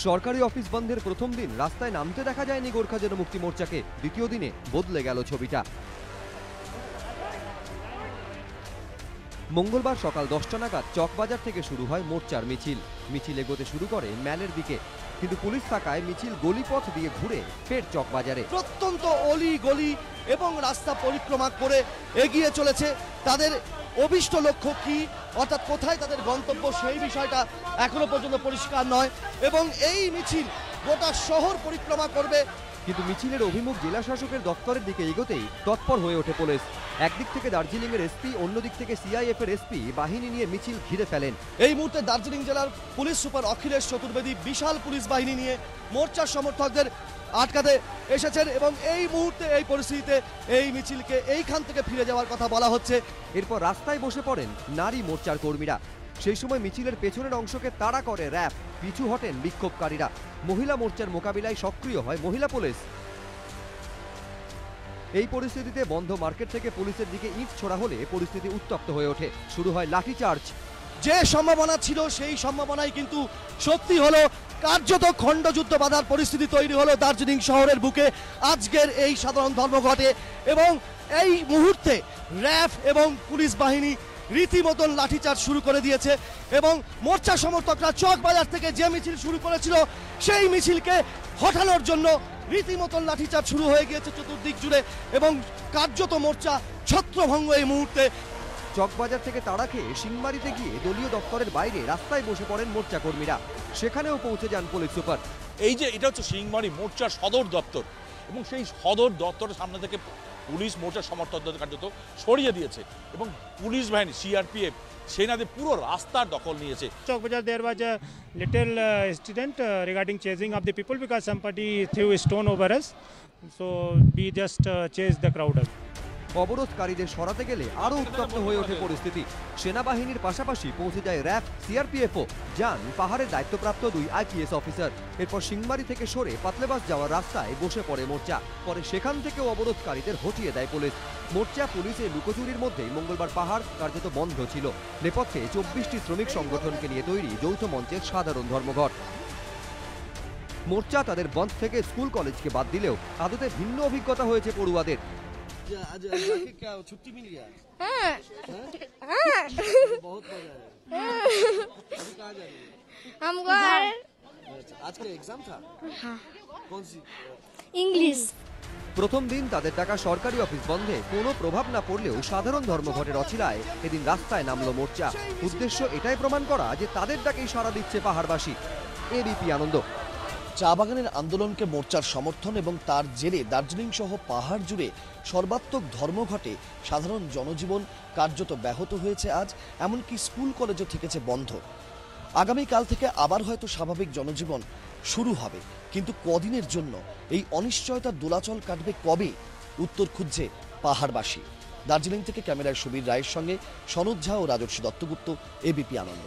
সরকারি অফিস বন্ধের প্রথম দিন রাস্তায় নামতে দেখা যায়নি গোর্খা জনমুক্তি মোর্চাকে। দ্বিতীয় দিনে বদলে গেল ছবিটা। মঙ্গলবার সকাল 10টা নাগাদ চকবাজার থেকে শুরু হয় মোর্চার মিছিল এগোতে শুরু করে ম্যালের দিকে, কিন্তু পুলিশ থাকায় মিছিল গলিপথ দিয়ে ঘুরে ফের চকবাজারে। প্রত্যন্ত অলি গলি এবং রাস্তা পরিক্রমা করে এগিয়ে চলেছে। তাদের অভিষ্ট লক্ষ্য কি, অর্থাৎ কোথায় তাদের গন্তব্য, সেই বিষয়টা এখনো পর্যন্ত পরিষ্কার নয়। এবং এই মিছিল গোটা শহর পরিক্রমা করবে। কিন্তু মিছিলের অভিমুখ জেলা শাসকের দপ্তরের দিকে এগোতেই তৎপর হয়ে ওঠে পুলিশ। একদিক থেকে দার্জিলিং এর এসপি, অন্যদিক থেকে সিআইএফ এর এসপি বাহিনী নিয়ে মিছিল ঘিরে ফেলেন। এই মুহূর্তে দার্জিলিং জেলার পুলিশ সুপার অখিলেশ চতুর্বেদী বিশাল পুলিশ বাহিনী নিয়ে মোর্চার সমর্থকদের আটকাতে এসেছেন এবং এই মুহূর্তে এই পরিস্থিতিতে এই মিছিলকে এইখান থেকে ফিরে যাওয়ার কথা বলা হচ্ছে। এরপর রাস্তায় বসে পড়েন নারী মোর্চার কর্মীরা। সেই সময় মিছিলের পেছনের অংশকে তাড়া করে র্যাব, পিছু হটেন বিক্ষোভকারীরা। মহিলা মোর্চার মোকাবিলায় সক্রিয় হয় মহিলা পুলিশ। এই পরিস্থিতিতে বন্ধ মার্কেট থেকে পুলিশের দিকে ইট ছোড়া হলে পরিস্থিতি উত্তপ্ত হয়ে ওঠে। শুরু হয় লাঠিচার্জ। যে সম্ভাবনা ছিল সেই সম্ভাবনাই কিন্তু সত্যি হলো। কার্যত খণ্ডযুদ্ধ বাঁধার পরিস্থিতি তৈরি হলো দার্জিলিং শহরের বুকে আজকের এই সাধারণ ধর্মঘটে। এবং এই মুহূর্তে র্যাব এবং পুলিশ বাহিনী রীতিমতন লাঠিচার্জ শুরু করে দিয়েছে এবং মোর্চা সমর্থকরা চকবাজার থেকে যে মিছিল শুরু করেছিল সেই মিছিলকে হটানোর জন্য রীতিমতন লাঠিচার্জ শুরু হয়ে গিয়েছে চতুর্দিক জুড়ে এবং কার্যত মোর্চা ছত্রভঙ্গ এই মুহূর্তে। চকবাজার থেকে তাড়া খেয়ে সিংমারিতে গিয়ে দলীয় দপ্তরের বাইরে রাস্তায় বসে পড়েন মোর্চা কর্মীরা। সেখানেও পৌঁছে যান পুলিশ সুপার। এই যে এটা হচ্ছে সিংমারি মোর্চার সদর দপ্তর এবং সেই সদর দপ্তরের সামনে থেকে পুলিশ মোর্চার সমর্থকদের কার্যত সরিয়ে দিয়েছে এবং পুলিশ বাহিনী সিআরপিএফ সেনাদের পুরো রাস্তার দখল নিয়েছে। Chowk Bazaar there was a little incident regarding chasing of the people because somebody threw a stone over us, so we just chased the crowd up. অবরোধকারীদের সরাতে গেলে আরো উত্তপ্ত হয়ে ওঠে পরিস্থিতি। সেনাবাহিনীর পাশাপাশি পৌঁছে যায় র্যাব, সিআরপিএফও, যান পাহাড়ের দায়িত্বপ্রাপ্ত 2 আইপিএস অফিসার। এরপর সিংমারি থেকে সরে পাতলেবাস যাওয়ার রাস্তায় বসে পড়ে মোর্চা। পরে সেখান থেকেও অবরোধকারীদের হটিয়ে দেয় পুলিশ। মোর্চা পুলিশের লুকোচুরির মধ্যেই মঙ্গলবার পাহাড় কার্যত বন্ধ ছিল। নেপথ্যে 24টি শ্রমিক সংগঠনকে নিয়ে তৈরি যৌথ মঞ্চের সাধারণ ধর্মঘট। মোর্চা তাদের বন্ধ থেকে স্কুল কলেজকে বাদ দিলেও আদতে ভিন্ন অভিজ্ঞতা হয়েছে পড়ুয়াদের। आज क्या छुट्टी मिल गया? बहुत मजा है। अभी कहाँ जा रही है? हम घर। आज का एग्जाम था? हाँ। कौन सी? इंग्लिश। প্রথম দিন তাদের ডাকা সরকারি অফিস বন্ধে কোনো প্রভাব না পড়লেও সাধারণ ধর্মঘটের অছিলায় এদিন রাস্তায় নামলো মোর্চা। উদ্দেশ্য এটাই প্রমাণ করা যে তাদের ডাকেই সাড়া দিচ্ছে পাহাড়বাসী। এবিপি আনন্দ। চা বাগানের আন্দোলনকে মোর্চার সমর্থন এবং তার জেরে দার্জিলিং সহ পাহাড় জুড়ে সর্বাত্মক ধর্মঘটে সাধারণ জনজীবন কার্যত ব্যাহত হয়েছে আজ। এমনকি স্কুল কলেজও থেকেছে বন্ধ। আগামীকাল থেকে আবার হয়তো স্বাভাবিক জনজীবন শুরু হবে, কিন্তু কদিনের জন্য এই অনিশ্চয়তার দোলাচল কাটবে কবে, উত্তর খুঁজছে পাহাড়বাসী। দার্জিলিং থেকে ক্যামেরায় সুবীর রায়ের সঙ্গে সনদ ঝা ও রাজর্ষি দত্তগুপ্ত, এবিপি আনন্দ।